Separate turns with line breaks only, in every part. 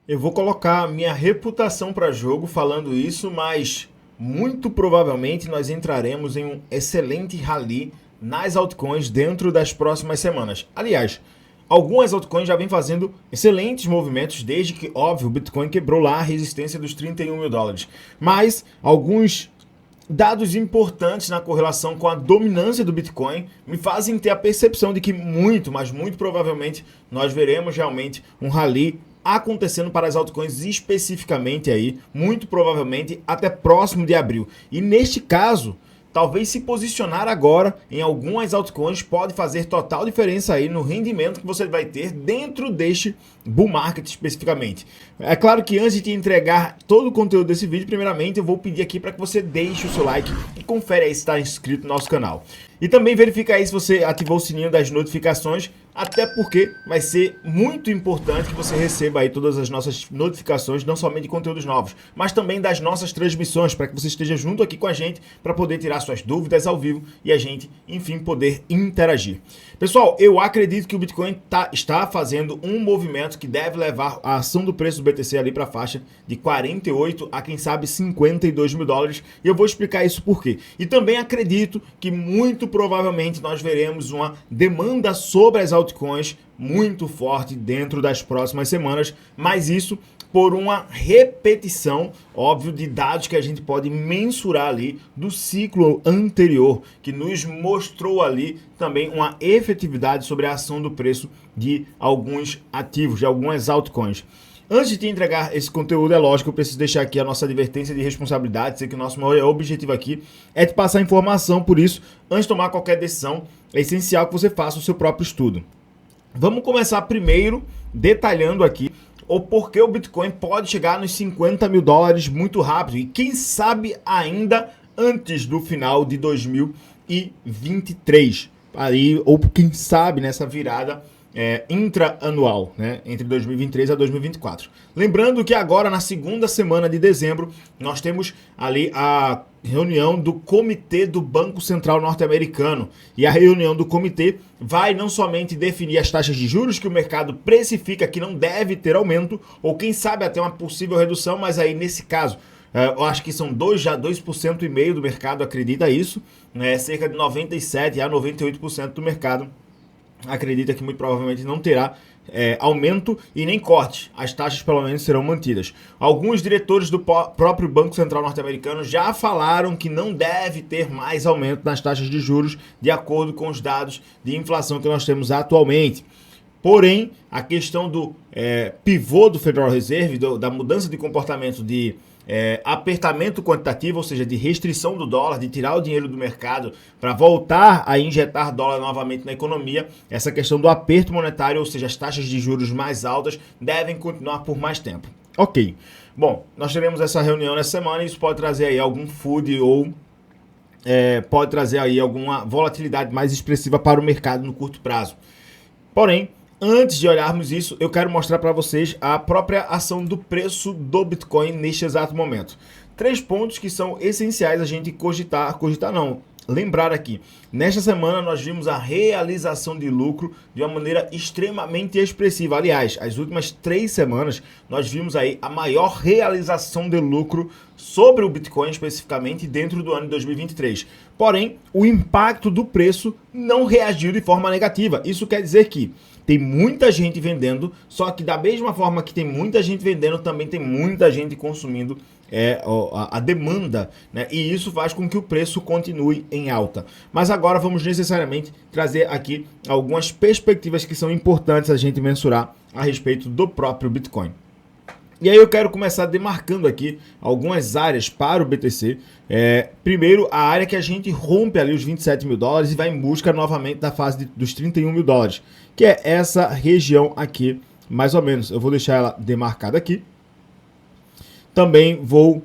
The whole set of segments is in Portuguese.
Eu vou colocar minha reputação para jogo falando isso, mas muito provavelmente nós entraremos em um excelente rally nas altcoins dentro das próximas semanas. Aliás, algumas altcoins já vêm fazendo excelentes movimentos desde que, óbvio, o Bitcoin quebrou lá a resistência dos 31 mil dólares. Mas alguns dados importantes na correlação com a dominância do Bitcoin me fazem ter a percepção de que muito, mas muito provavelmente nós veremos realmente um rally acontecendo para as altcoins especificamente aí, muito provavelmente até próximo de abril. E neste caso, talvez se posicionar agora em algumas altcoins pode fazer total diferença aí no rendimento que você vai ter dentro deste bull market especificamente. É claro que antes de te entregar todo o conteúdo desse vídeo, primeiramente eu vou pedir aqui para que você deixe o seu like e confere aí se está inscrito no nosso canal. E também verifica aí se você ativou o sininho das notificações, até porque vai ser muito importante que você receba aí todas as nossas notificações, não somente de conteúdos novos, mas também das nossas transmissões, para que você esteja junto aqui com a gente, para poder tirar suas dúvidas ao vivo e a gente, enfim, poder interagir. Pessoal, eu acredito que o Bitcoin está fazendo um movimento que deve levar a ação do preço do BTC ali para a faixa de 48 a quem sabe 52 mil dólares, e eu vou explicar isso por quê. E também acredito que muito provavelmente nós veremos uma demanda sobre as altcoins muito forte dentro das próximas semanas, mas isso por uma repetição, óbvio, de dados que a gente pode mensurar ali do ciclo anterior, que nos mostrou ali também uma efetividade sobre a ação do preço de alguns ativos, de algumas altcoins. Antes de te entregar esse conteúdo, é lógico, eu preciso deixar aqui a nossa advertência de responsabilidade, sei que o nosso maior objetivo aqui é te passar informação, por isso, antes de tomar qualquer decisão, é essencial que você faça o seu próprio estudo. Vamos começar primeiro detalhando aqui o porquê o Bitcoin pode chegar nos 50 mil dólares muito rápido e quem sabe ainda antes do final de 2023, aí, ou quem sabe nessa virada intra-anual, né, entre 2023 a 2024. Lembrando que agora, na segunda semana de dezembro, nós temos ali a reunião do Comitê do Banco Central Norte-Americano. E a reunião do comitê vai não somente definir as taxas de juros que o mercado precifica que não deve ter aumento, ou quem sabe até uma possível redução, mas aí nesse caso, eu acho que são 2,5% do mercado acredita isso, né, cerca de 97% a 98% do mercado acredita que muito provavelmente não terá aumento e nem corte. As taxas pelo menos serão mantidas. Alguns diretores do próprio Banco Central norte-americano já falaram que não deve ter mais aumento nas taxas de juros de acordo com os dados de inflação que nós temos atualmente. Porém, a questão do pivô do Federal Reserve, da mudança de comportamento de apertamento quantitativo, ou seja, de restrição do dólar, de tirar o dinheiro do mercado para voltar a injetar dólar novamente na economia, essa questão do aperto monetário, ou seja, as taxas de juros mais altas, devem continuar por mais tempo. Ok. Bom, nós teremos essa reunião nessa semana e isso pode trazer aí algum food ou pode trazer aí alguma volatilidade mais expressiva para o mercado no curto prazo. Porém, antes de olharmos isso, eu quero mostrar para vocês a própria ação do preço do Bitcoin neste exato momento. 3 pontos que são essenciais a gente lembrar aqui. Nesta semana nós vimos a realização de lucro de uma maneira extremamente expressiva. Aliás, as últimas 3 semanas nós vimos aí a maior realização de lucro sobre o Bitcoin especificamente dentro do ano de 2023. Porém, o impacto do preço não reagiu de forma negativa. Isso quer dizer que tem muita gente vendendo, só que da mesma forma que tem muita gente vendendo, também tem muita gente consumindo a demanda, né? E isso faz com que o preço continue em alta. Mas agora vamos necessariamente trazer aqui algumas perspectivas que são importantes a gente mensurar a respeito do próprio Bitcoin. E aí eu quero começar demarcando aqui algumas áreas para o BTC. Primeiro, a área que a gente rompe ali os 27 mil dólares e vai em busca novamente da fase dos 31 mil dólares, que é essa região aqui, mais ou menos. Eu vou deixar ela demarcada aqui. Também vou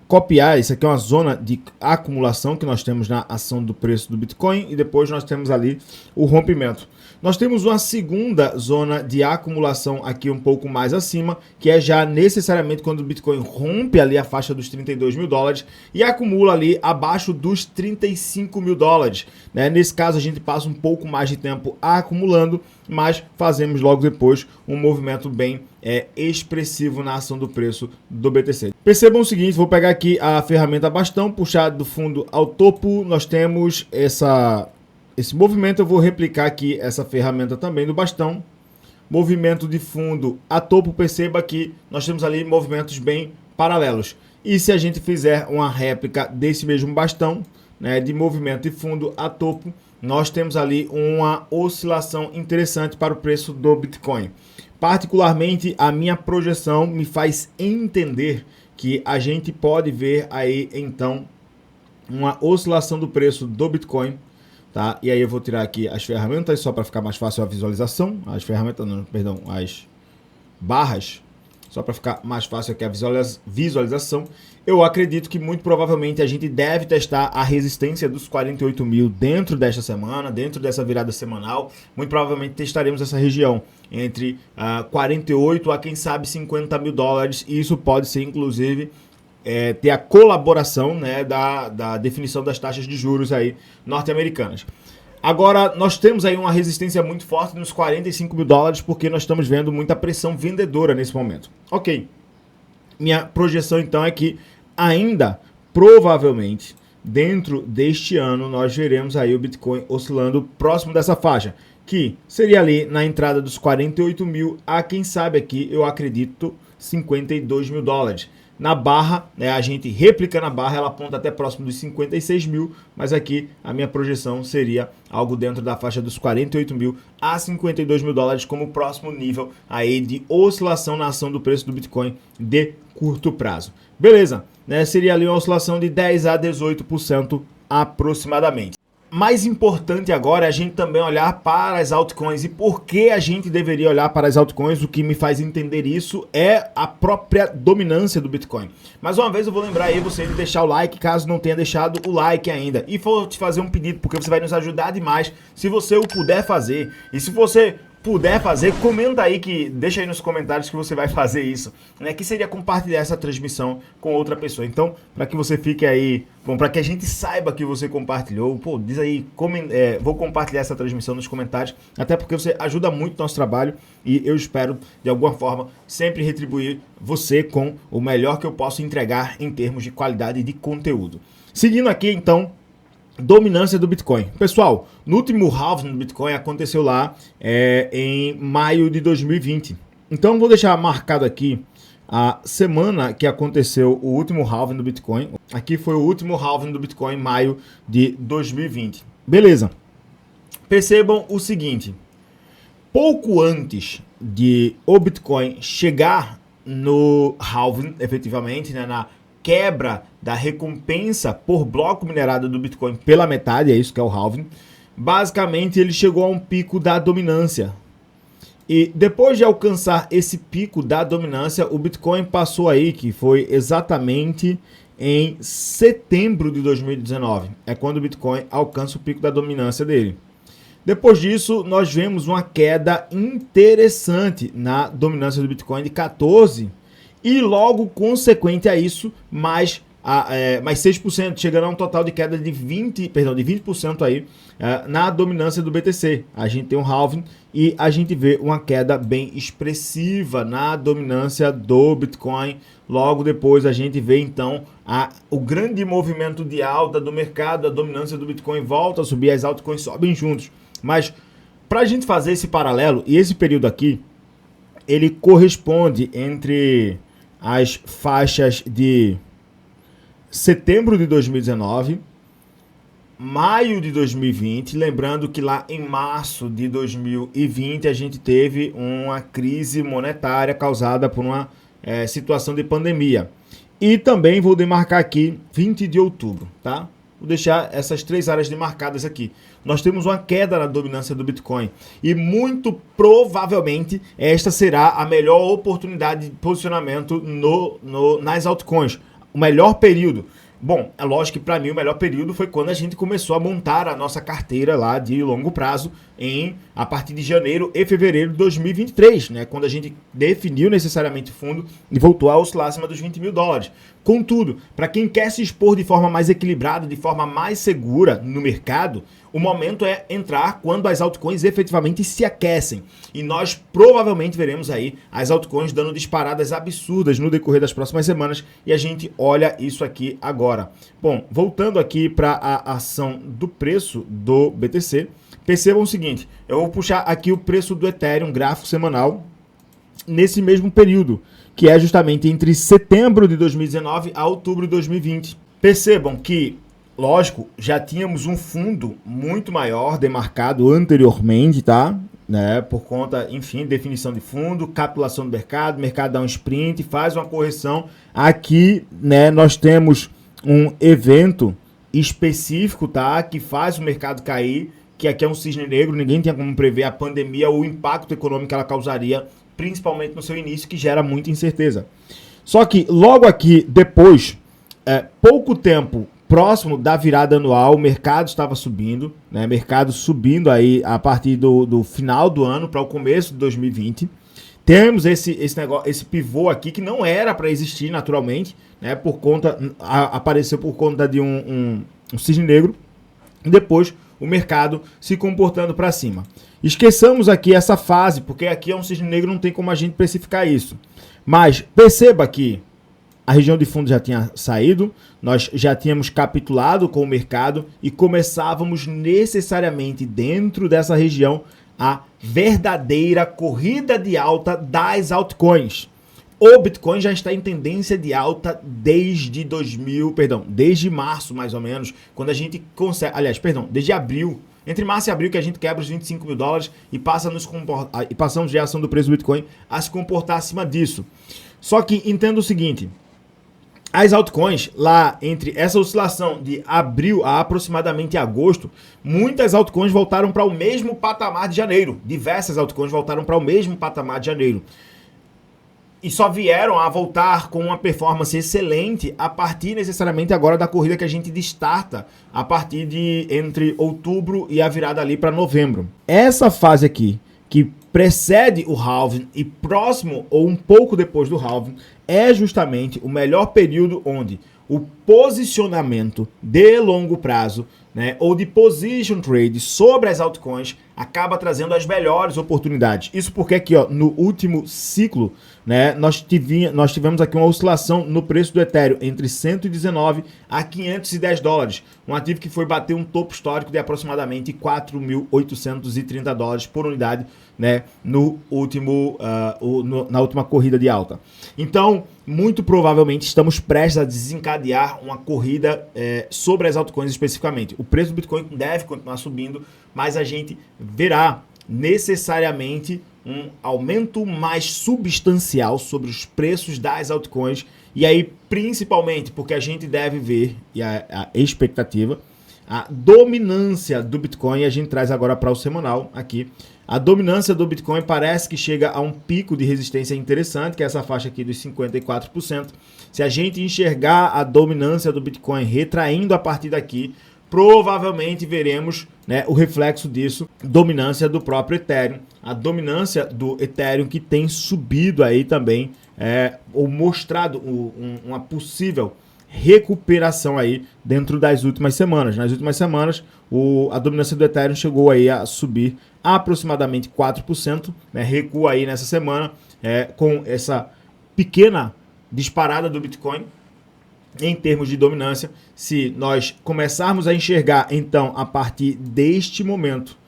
copiar, isso aqui é uma zona de acumulação que nós temos na ação do preço do Bitcoin e depois nós temos ali o rompimento. Nós temos uma segunda zona de acumulação aqui um pouco mais acima, que é já necessariamente quando o Bitcoin rompe ali a faixa dos 32 mil dólares e acumula ali abaixo dos 35 mil dólares. Né? Nesse caso a gente passa um pouco mais de tempo acumulando, mas fazemos logo depois um movimento bem expressivo na ação do preço do BTC. Percebam o seguinte, vou pegar aqui a ferramenta bastão, puxar do fundo ao topo, nós temos esse movimento, eu vou replicar aqui essa ferramenta também do bastão. Movimento de fundo a topo, perceba que nós temos ali movimentos bem paralelos. E se a gente fizer uma réplica desse mesmo bastão, né, de movimento de fundo a topo, nós temos ali uma oscilação interessante para o preço do Bitcoin. Particularmente, a minha projeção me faz entender que a gente pode ver aí, então, uma oscilação do preço do Bitcoin, tá? E aí eu vou tirar aqui as ferramentas, só para ficar mais fácil a visualização. As ferramentas, não, perdão, as barras, só para ficar mais fácil aqui a visualização. Eu acredito que muito provavelmente a gente deve testar a resistência dos 48 mil dentro desta semana, dentro dessa virada semanal. Muito provavelmente testaremos essa região entre 48 a quem sabe 50 mil dólares. E isso pode ser inclusive ter a colaboração, né, da definição das taxas de juros aí norte-americanas. Agora, nós temos aí uma resistência muito forte nos 45 mil dólares, porque nós estamos vendo muita pressão vendedora nesse momento. Ok, minha projeção então é que ainda, provavelmente, dentro deste ano, nós veremos aí o Bitcoin oscilando próximo dessa faixa, que seria ali na entrada dos 48 mil a quem sabe aqui, eu acredito, 52 mil dólares. Na barra, né, a gente replica na barra, ela aponta até próximo dos 56 mil, mas aqui a minha projeção seria algo dentro da faixa dos 48 mil a 52 mil dólares como próximo nível aí de oscilação na ação do preço do Bitcoin de curto prazo. Beleza, né, seria ali uma oscilação de 10 a 18% aproximadamente. Mais importante agora é a gente também olhar para as altcoins. E por que a gente deveria olhar para as altcoins? O que me faz entender isso é a própria dominância do Bitcoin. Mais uma vez eu vou lembrar aí você de deixar o like, caso não tenha deixado o like ainda. E vou te fazer um pedido, porque você vai nos ajudar demais se você o puder fazer. E se você puder fazer, comenta aí, deixa aí nos comentários que você vai fazer isso, né? Que seria compartilhar essa transmissão com outra pessoa. Então, para que você fique aí, bom, para que a gente saiba que você compartilhou, pô, diz aí, vou compartilhar essa transmissão nos comentários, até porque você ajuda muito o nosso trabalho e eu espero, de alguma forma, sempre retribuir você com o melhor que eu posso entregar em termos de qualidade de conteúdo. Seguindo aqui, então, dominância do Bitcoin. Pessoal, no último halving do Bitcoin aconteceu lá em maio de 2020. Então vou deixar marcado aqui a semana que aconteceu o último halving do Bitcoin. Aqui foi o último halving do Bitcoin em maio de 2020. Beleza. Percebam o seguinte. Pouco antes de o Bitcoin chegar no halving, efetivamente, né, na quebra da recompensa por bloco minerado do Bitcoin pela metade, é isso que é o halving, basicamente ele chegou a um pico da dominância. E depois de alcançar esse pico da dominância, o Bitcoin passou aí, que foi exatamente em setembro de 2019. É quando o Bitcoin alcança o pico da dominância dele. Depois disso, nós vemos uma queda interessante na dominância do Bitcoin de 14%. E logo consequente a isso, mais 6%, chegando a um total de queda de 20% aí na dominância do BTC. A gente tem um halving e a gente vê uma queda bem expressiva na dominância do Bitcoin. Logo depois a gente vê então o grande movimento de alta do mercado, a dominância do Bitcoin volta a subir, as altcoins sobem juntos. Mas para a gente fazer esse paralelo, e esse período aqui, ele corresponde entre as faixas de setembro de 2019, maio de 2020, lembrando que lá em março de 2020 a gente teve uma crise monetária causada por uma situação de pandemia. E também vou demarcar aqui 20 de outubro, tá? Vou deixar essas três áreas demarcadas aqui. Nós temos uma queda na dominância do Bitcoin e muito provavelmente esta será a melhor oportunidade de posicionamento nas altcoins. O melhor período. Bom, é lógico que para mim o melhor período foi quando a gente começou a montar a nossa carteira lá de longo prazo a partir de janeiro e fevereiro de 2023, né? Quando a gente definiu necessariamente o fundo e voltou a oscilar acima dos 20 mil dólares. Contudo, para quem quer se expor de forma mais equilibrada, de forma mais segura no mercado, o momento é entrar quando as altcoins efetivamente se aquecem. E nós provavelmente veremos aí as altcoins dando disparadas absurdas no decorrer das próximas semanas e a gente olha isso aqui agora. Bom, voltando aqui para a ação do preço do BTC, percebam o seguinte, eu vou puxar aqui o preço do Ethereum, gráfico semanal, nesse mesmo período, que é justamente entre setembro de 2019 a outubro de 2020. Percebam que, lógico, já tínhamos um fundo muito maior demarcado anteriormente, tá? Né? Por conta, enfim, definição de fundo, capitulação do mercado, mercado dá um sprint, faz uma correção. Aqui, né, nós temos um evento específico, tá? Que faz o mercado cair, que aqui é um cisne negro, ninguém tinha como prever a pandemia ou o impacto econômico que ela causaria, principalmente no seu início, que gera muita incerteza. Só que logo aqui, depois, pouco tempo próximo da virada anual, o mercado estava subindo, né? Mercado subindo aí a partir do final do ano para o começo de 2020. Temos esse pivô aqui que não era para existir naturalmente, né? Apareceu por conta de um cisne negro. E depois o mercado se comportando para cima. Esqueçamos aqui essa fase, porque aqui é um cisne negro, não tem como a gente precificar isso. Mas perceba que a região de fundo já tinha saído, nós já tínhamos capitulado com o mercado e começávamos necessariamente dentro dessa região a verdadeira corrida de alta das altcoins. O Bitcoin já está em tendência de alta desde março mais ou menos, quando a gente consegue, desde abril, entre março e abril que a gente quebra os 25 mil dólares e passamos de ação do preço do Bitcoin a se comportar acima disso. Só que entenda o seguinte, as altcoins, lá entre essa oscilação de abril a aproximadamente agosto, muitas altcoins voltaram para o mesmo patamar de janeiro. Diversas altcoins voltaram para o mesmo patamar de janeiro. E só vieram a voltar com uma performance excelente a partir necessariamente agora da corrida que a gente destarta a partir de entre outubro e a virada ali para novembro. Essa fase aqui, que precede o halving e próximo ou um pouco depois do halving, é justamente o melhor período onde o posicionamento de longo prazo, né, ou de position trade sobre as altcoins acaba trazendo as melhores oportunidades. Isso porque aqui, ó, no último ciclo, né, nós tivemos aqui uma oscilação no preço do Ethereum entre 119 a 510 dólares, um ativo que foi bater um topo histórico de aproximadamente 4.830 dólares por unidade, né, na última corrida de alta. Então, muito provavelmente estamos prestes a desencadear uma corrida sobre as altcoins especificamente. O preço do Bitcoin deve continuar subindo, mas a gente verá necessariamente um aumento mais substancial sobre os preços das altcoins. E aí, principalmente, porque a gente deve ver, e a expectativa, a dominância do Bitcoin, a gente traz agora para o semanal aqui. A dominância do Bitcoin parece que chega a um pico de resistência interessante, que é essa faixa aqui dos 54%. Se a gente enxergar a dominância do Bitcoin retraindo a partir daqui, provavelmente veremos, né, o reflexo disso, dominância do próprio Ethereum, a dominância do Ethereum que tem subido aí também, ou mostrado uma possível recuperação aí dentro das últimas semanas. Nas últimas semanas, a dominância do Ethereum chegou aí a subir aproximadamente 4%, né, recua aí nessa semana, com essa pequena disparada do Bitcoin em termos de dominância. Se nós começarmos a enxergar, então, a partir deste momento,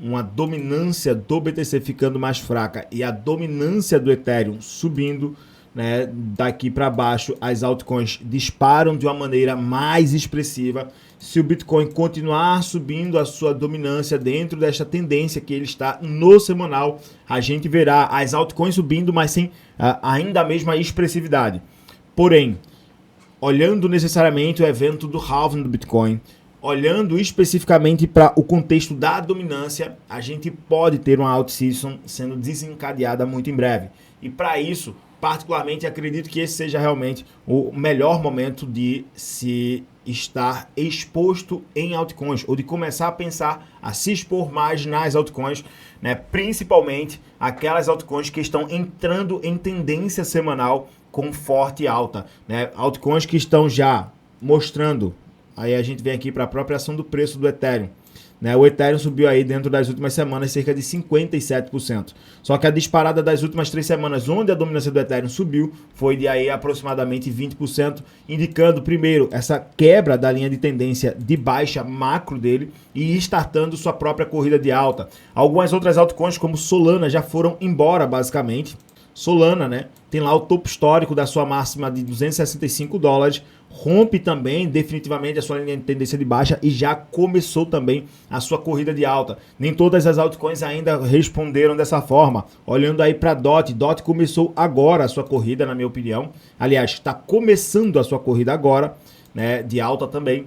uma dominância do BTC ficando mais fraca e a dominância do Ethereum subindo, né, daqui para baixo, as altcoins disparam de uma maneira mais expressiva. Se o Bitcoin continuar subindo a sua dominância dentro desta tendência que ele está no semanal, a gente verá as altcoins subindo, mas sem ainda a mesma expressividade. Porém, olhando necessariamente o evento do halving do Bitcoin, olhando especificamente para o contexto da dominância, a gente pode ter uma alt season sendo desencadeada muito em breve. E para isso, particularmente acredito que esse seja realmente o melhor momento de se estar exposto em altcoins, ou de começar a pensar a se expor mais nas altcoins, né? Principalmente aquelas altcoins que estão entrando em tendência semanal com forte alta, né? Altcoins que estão já mostrando, aí a gente vem aqui para a própria ação do preço do Ethereum, né? O Ethereum subiu aí dentro das últimas semanas cerca de 57%. Só que a disparada das últimas 3 semanas, onde a dominância do Ethereum subiu, foi de aí aproximadamente 20%, indicando primeiro essa quebra da linha de tendência de baixa macro dele e startando sua própria corrida de alta. Algumas outras altcoins como Solana já foram embora basicamente. Solana, né, tem lá o topo histórico da sua máxima de $265, rompe também definitivamente a sua linha de tendência de baixa e já começou também a sua corrida de alta. Nem todas as altcoins ainda responderam dessa forma. Olhando aí para DOT começou agora a sua corrida, na minha opinião. Aliás, está começando a sua corrida agora, né, de alta também,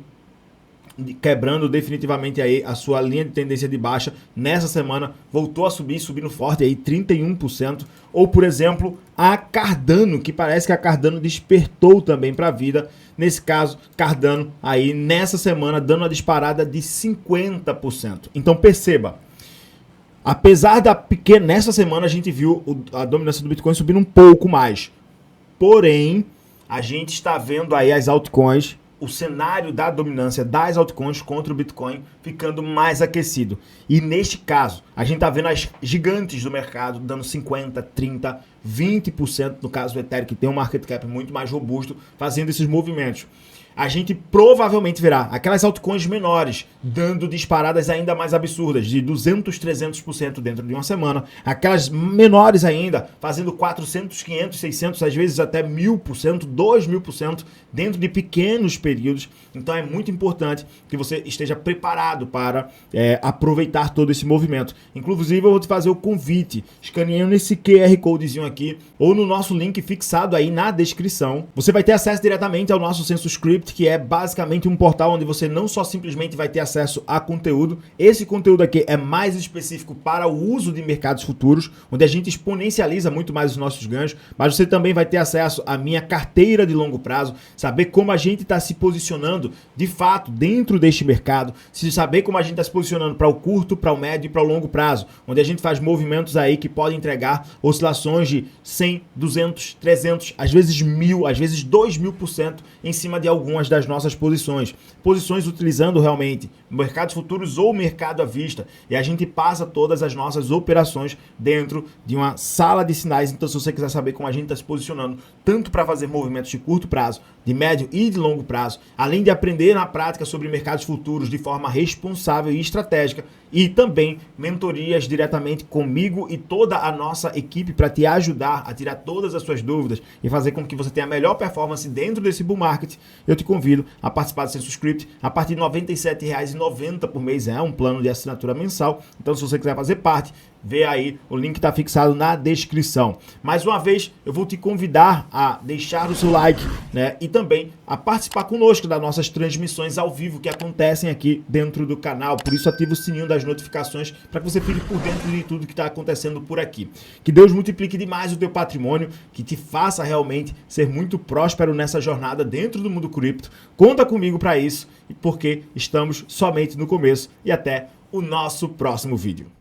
quebrando definitivamente aí a sua linha de tendência de baixa. Nessa semana voltou a subir, subindo forte aí 31%. Ou por exemplo, a Cardano, que parece que a Cardano despertou também para a vida. Nesse caso, Cardano aí nessa semana dando uma disparada de 50%. Então perceba, apesar da pequena, nessa semana a gente viu a dominância do Bitcoin subindo um pouco mais. Porém, a gente está vendo aí as altcoins, o cenário da dominância das altcoins contra o Bitcoin ficando mais aquecido. E neste caso, a gente está vendo as gigantes do mercado dando 50%, 30%, 20%, no caso do Ethereum, que tem um market cap muito mais robusto, fazendo esses movimentos. A gente provavelmente verá aquelas altcoins menores dando disparadas ainda mais absurdas, de 200%, 300% dentro de uma semana. Aquelas menores ainda fazendo 400%, 500%, 600%, às vezes até 1000%, 2000% dentro de pequenos períodos. Então é muito importante que você esteja preparado para aproveitar todo esse movimento. Inclusive eu vou te fazer o convite, escaneando esse QR Codezinho aqui, ou no nosso link fixado aí na descrição. Você vai ter acesso diretamente ao nosso Census Script, que é basicamente um portal onde você não só simplesmente vai ter acesso a conteúdo, esse conteúdo aqui é mais específico para o uso de mercados futuros, onde a gente exponencializa muito mais os nossos ganhos, mas você também vai ter acesso à minha carteira de longo prazo, saber como a gente está se posicionando de fato dentro deste mercado, saber como a gente está se posicionando para o curto, para o médio e para o longo prazo, onde a gente faz movimentos aí que podem entregar oscilações de 100, 200, 300, às vezes 1000, às vezes 2000% em cima de algumas das nossas posições utilizando realmente mercados futuros ou mercado à vista, e a gente passa todas as nossas operações dentro de uma sala de sinais. Então se você quiser saber como a gente está se posicionando tanto para fazer movimentos de curto prazo, de médio e de longo prazo, além de aprender na prática sobre mercados futuros de forma responsável e estratégica, e também mentorias diretamente comigo e toda a nossa equipe para te ajudar a tirar todas as suas dúvidas e fazer com que você tenha a melhor performance dentro desse bull market, eu te convido a participar do Census Script a partir de R$ 97,90 por mês. É um plano de assinatura mensal. Então se você quiser fazer parte, vê aí, o link está fixado na descrição. Mais uma vez, eu vou te convidar a deixar o seu like, né? E também a participar conosco das nossas transmissões ao vivo que acontecem aqui dentro do canal. Por isso, ativa o sininho das notificações para que você fique por dentro de tudo que está acontecendo por aqui. Que Deus multiplique demais o teu patrimônio, que te faça realmente ser muito próspero nessa jornada dentro do mundo cripto. Conta comigo para isso, porque estamos somente no começo. E até o nosso próximo vídeo.